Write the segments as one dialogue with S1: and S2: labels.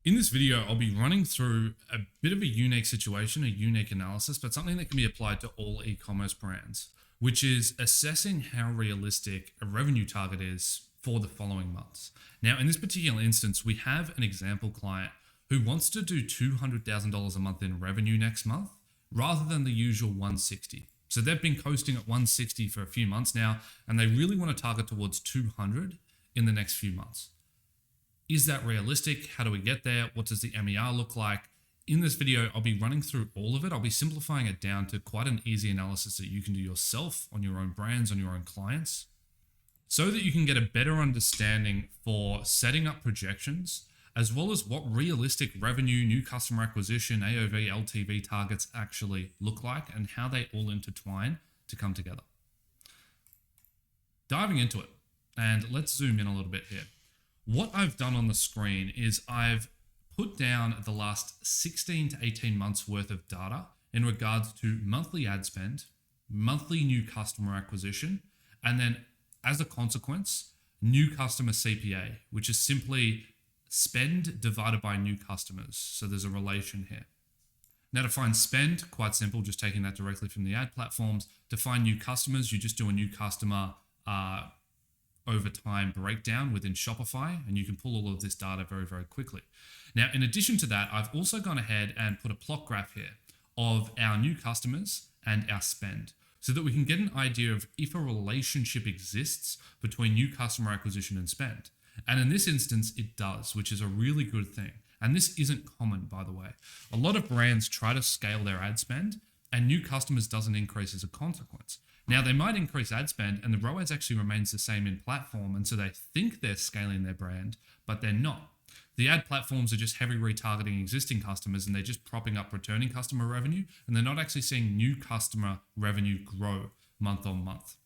S1: In this video, I'll be running through a bit of a unique situation, a unique analysis, but something that can be applied to all e-commerce brands, which is assessing how realistic a revenue target is for the following months. Now, in this particular instance, we have an example client who wants to do $200,000 a month in revenue next month, rather than the usual 160. So they've been coasting at 160 for a few months now, and they really want to target towards 200 in the next few months. Is that realistic? How do we get there? What does the MER look like? In this video, I'll be running through all of it. I'll be simplifying it down to quite an easy analysis that you can do yourself on your own brands, on your own clients, so that you can get a better understanding for setting up projections, as well as what realistic revenue, new customer acquisition, AOV, LTV targets actually look like and how they all intertwine to come together. Diving into it, and let's zoom in a little bit here. What I've done on the screen is I've put down the last 16 to 18 months worth of data in regards to monthly ad spend, monthly new customer acquisition, and then as a consequence, new customer CPA, which is simply spend divided by new customers. So there's a relation here. Now to find spend, quite simple, just taking that directly from the ad platforms. To find new customers, you just do a new customer over time breakdown within Shopify, and you can pull all of this data very, very quickly. Now, in addition to that, I've also gone ahead and put a plot graph here of our new customers and our spend, so that we can get an idea of if a relationship exists between new customer acquisition and spend. And in this instance, it does, which is a really good thing. And this isn't common, by the way. A lot of brands try to scale their ad spend, and new customers doesn't increase as a consequence. Now, they might increase ad spend and the ROAS actually remains the same in platform, and so they think they're scaling their brand, but they're not. The ad platforms are just heavy retargeting existing customers, and they're just propping up returning customer revenue, and they're not actually seeing new customer revenue grow month on month.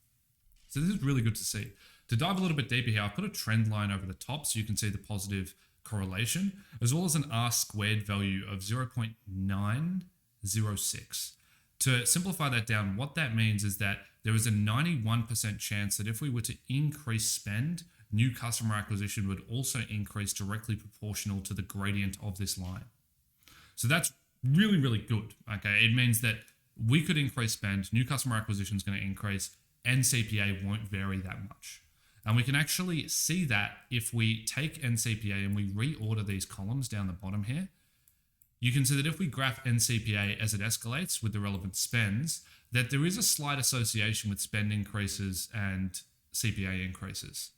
S1: So this is really good to see. To dive a little bit deeper here, I've put a trend line over the top so you can see the positive correlation, as well as an R-squared value of 0.906. To simplify that down, what that means is that there is a 91% chance that if we were to increase spend, new customer acquisition would also increase directly proportional to the gradient of this line. So that's really, really good. Okay, it means that we could increase spend, new customer acquisition is going to increase, and CPA won't vary that much. And we can actually see that if we take NCPA and we reorder these columns down the bottom here. You can see that if we graph NCPA as it escalates with the relevant spends, that there is a slight association with spend increases and CPA increases.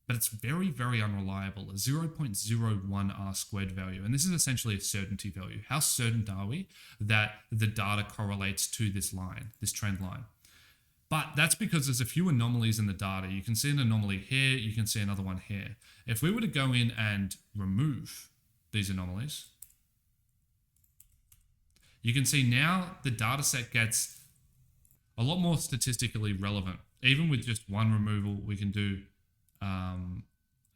S1: But it's very, very unreliable, a 0.01 R-squared value. And this is essentially a certainty value. How certain are we that the data correlates to this line, this trend line? But that's because there's a few anomalies in the data. You can see an anomaly here, you can see another one here. If we were to go in and remove these anomalies, you can see now the data set gets a lot more statistically relevant. Even with just one removal, we can do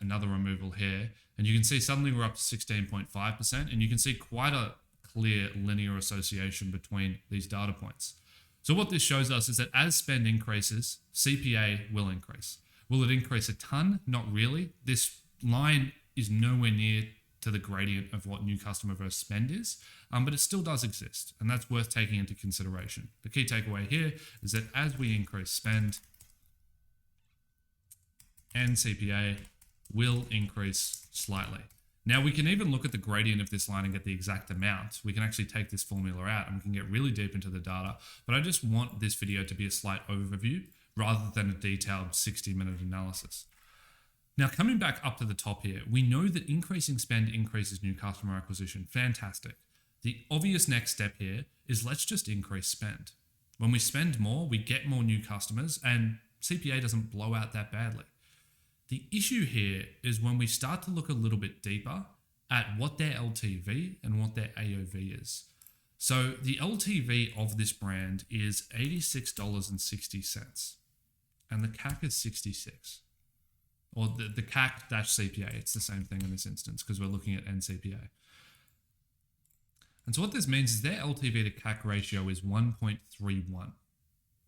S1: another removal here. And you can see suddenly we're up to 16.5%, and you can see quite a clear linear association between these data points. So what this shows us is that as spend increases, CPA will increase. Will it increase a ton? Not really. This line is nowhere near to the gradient of what new customer versus spend is, but it still does exist, and that's worth taking into consideration. The key takeaway here is that as we increase spend, and CPA will increase slightly. Now we can even look at the gradient of this line and get the exact amount. We can actually take this formula out and we can get really deep into the data, but I just want this video to be a slight overview rather than a detailed 60-minute analysis. Now, coming back up to the top here, we know that increasing spend increases new customer acquisition. Fantastic. The obvious next step here is let's just increase spend. When we spend more, we get more new customers, and CPA doesn't blow out that badly. The issue here is when we start to look a little bit deeper at what their LTV and what their AOV is. So the LTV of this brand is $86.60, and the CAC is 66. Or the CAC-CPA, it's the same thing in this instance because we're looking at NCPA. And so what this means is their LTV to CAC ratio is 1.31.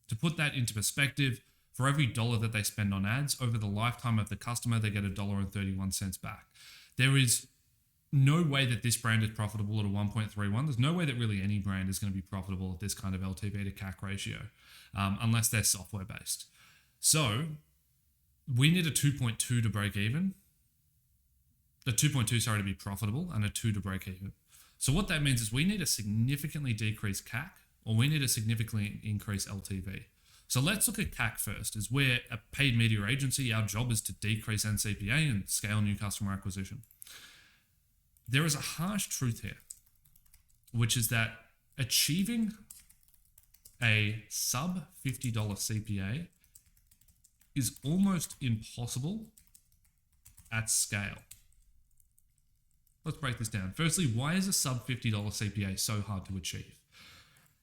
S1: To put that into perspective, for every dollar that they spend on ads, over the lifetime of the customer, they get $1.31 back. There is no way that this brand is profitable at a 1.31. There's no way that really any brand is going to be profitable at this kind of LTV to CAC ratio, unless they're software based. So we need a 2.2 to break even, a 2.2, sorry, to be profitable, and a 2 to break even. So what that means is we need a significantly decreased CAC, or we need a significantly increased LTV. So let's look at CAC first. As we're a paid media agency, our job is to decrease NCPA and scale new customer acquisition. There is a harsh truth here, which is that achieving a sub $50 CPA is almost impossible at scale. Let's break this down. Firstly, why is a sub $50 CPA so hard to achieve?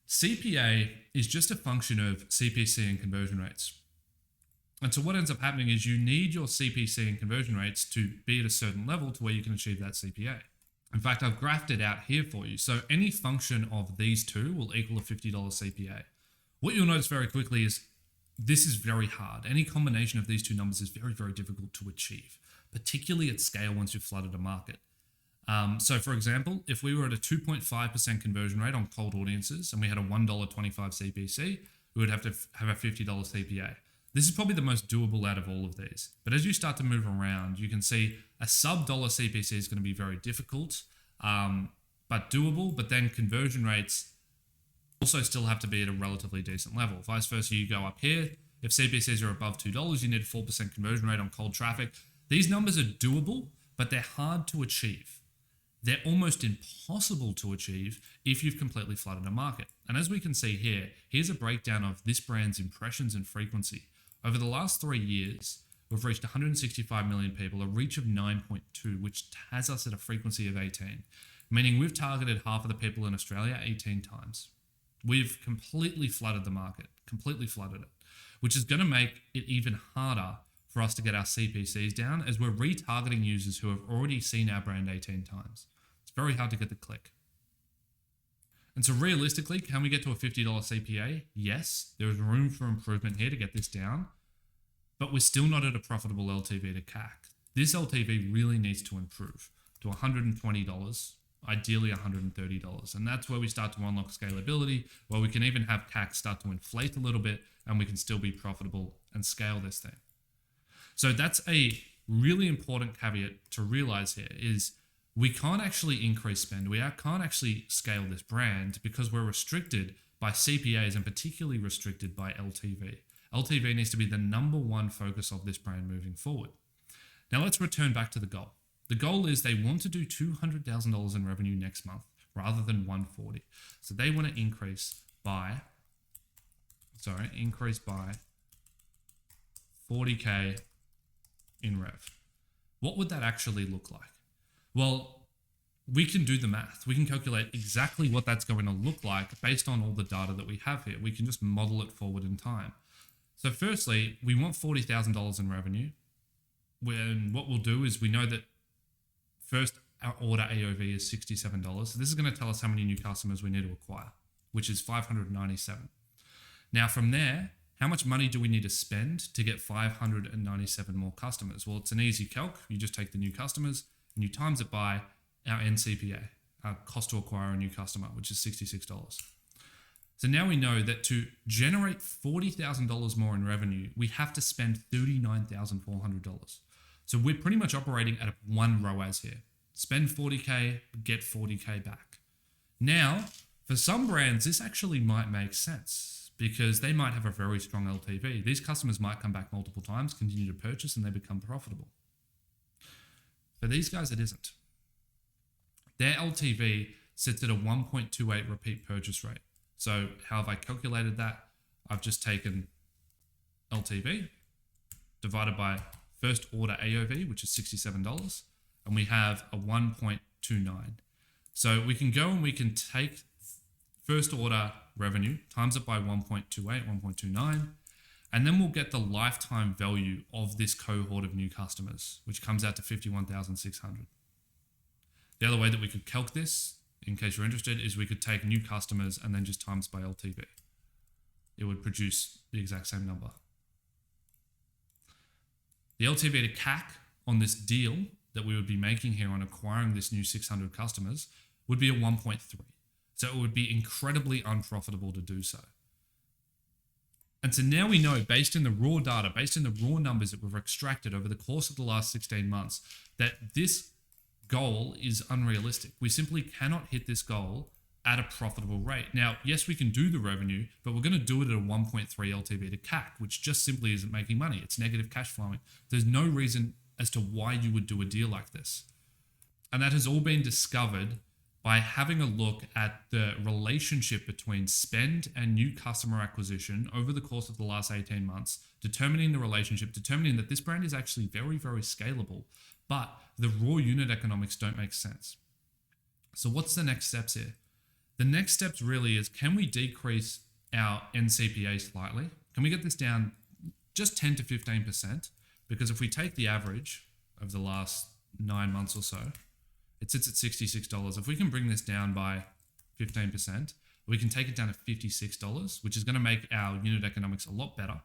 S1: CPA is just a function of CPC and conversion rates. And so what ends up happening is you need your CPC and conversion rates to be at a certain level to where you can achieve that CPA. In fact, I've graphed it out here for you. So any function of these two will equal a $50 CPA. What you'll notice very quickly is this is very hard. Any combination of these two numbers is very, very difficult to achieve, particularly at scale once you've flooded a market. So for example, if we were at a 2.5% conversion rate on cold audiences and we had a $1.25 CPC, we would have to have a $50 CPA. This is probably the most doable out of all of these. But as you start to move around, you can see a sub dollar CPC is going to be very difficult, but doable. But then conversion rates also still have to be at a relatively decent level. Vice versa, you go up here. If CPCs are above $2, you need a 4% conversion rate on cold traffic. These numbers are doable, but they're hard to achieve. They're almost impossible to achieve if you've completely flooded a market. And as we can see here, here's a breakdown of this brand's impressions and frequency. Over the last 3 years, we've reached 165 million people, a reach of 9.2, which has us at a frequency of 18, meaning we've targeted half of the people in Australia 18 times. We've completely flooded the market, completely flooded it, which is going to make it even harder for us to get our CPCs down as we're retargeting users who have already seen our brand 18 times. It's very hard to get the click. And so realistically, can we get to a $50 CPA? Yes, there is room for improvement here to get this down, but we're still not at a profitable LTV to CAC. This LTV really needs to improve to $120, ideally $130. And that's where we start to unlock scalability, where we can even have CAC start to inflate a little bit and we can still be profitable and scale this thing. So that's a really important caveat to realize here is we can't actually increase spend. We can't actually scale this brand because we're restricted by CPAs and particularly restricted by LTV. LTV needs to be the number one focus of this brand moving forward. Now let's return back to the goal. The goal is they want to do $200,000 in revenue next month rather than 140. So they want to increase by 40K in rev. What would that actually look like? Well, we can do the math. We can calculate exactly what that's going to look like based on all the data that we have here. We can just model it forward in time. So firstly, we want $40,000 in revenue. When what we'll do is we know that first our order AOV is $67. So this is going to tell us how many new customers we need to acquire, which is 597. Now from there, how much money do we need to spend to get 597 more customers? Well, it's an easy calc. You just take the new customers and you times it by our NCPA, our cost to acquire a new customer, which is $66. So now we know that to generate $40,000 more in revenue, we have to spend $39,400. So we're pretty much operating at one ROAS here. Spend 40K, get 40K back. Now, for some brands, this actually might make sense because they might have a very strong LTV. These customers might come back multiple times, continue to purchase, and they become profitable. For these guys, it isn't. Their LTV sits at a 1.28 repeat purchase rate. So how have I calculated that? I've just taken LTV divided by first order AOV, which is $67, and we have a 1.29. So we can go and we can take first order revenue, times it by 1.28, 1.29, and then we'll get the lifetime value of this cohort of new customers, which comes out to 51,600. The other way that we could calc this, in case you're interested, is we could take new customers and then just times by LTV. It would produce the exact same number. The LTV to CAC on this deal that we would be making here on acquiring this new 600 customers would be a 1.3. So it would be incredibly unprofitable to do so. And so now we know, based in the raw data, based in the raw numbers that we've extracted over the course of the last 16 months, that this goal is unrealistic. We simply cannot hit this goal at a profitable rate. Now, yes, we can do the revenue, but we're going to do it at a 1.3 LTV to CAC, which just simply isn't making money. It's negative cash flowing. There's no reason as to why you would do a deal like this. And that has all been discovered by having a look at the relationship between spend and new customer acquisition over the course of the last 18 months, determining the relationship, determining that this brand is actually very, very scalable, but the raw unit economics don't make sense. So what's the next steps here? The next steps really is, can we decrease our NCPA slightly? Can we get this down just 10 to 15%? Because if we take the average of the last 9 months or so, it sits at $66. If we can bring this down by 15%, we can take it down to $56, which is going to make our unit economics a lot better.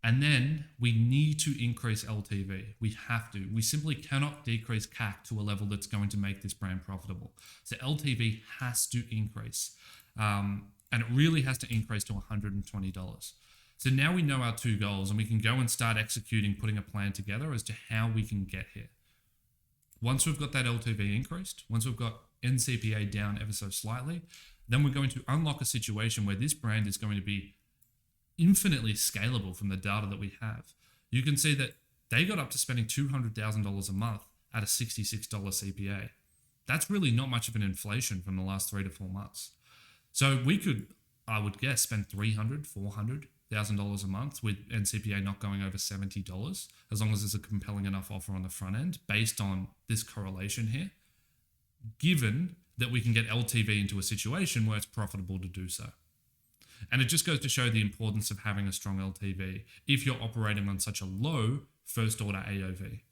S1: And then we need to increase LTV. We have to. We simply cannot decrease CAC to a level that's going to make this brand profitable. So LTV has to increase. And it really has to increase to $120. So now we know our two goals, and we can go and start executing, putting a plan together as to how we can get here. Once we've got that LTV increased, once we've got NCPA down ever so slightly, then we're going to unlock a situation where this brand is going to be infinitely scalable from the data that we have. You can see that they got up to spending $200,000 a month at a $66 CPA. That's really not much of an inflation from the last 3 to 4 months. So we could, I would guess, spend $300,000, $400,000 a month with NCPA not going over $70, as long as there's a compelling enough offer on the front end based on this correlation here, given that we can get LTV into a situation where it's profitable to do so. And it just goes to show the importance of having a strong LTV if you're operating on such a low first order AOV.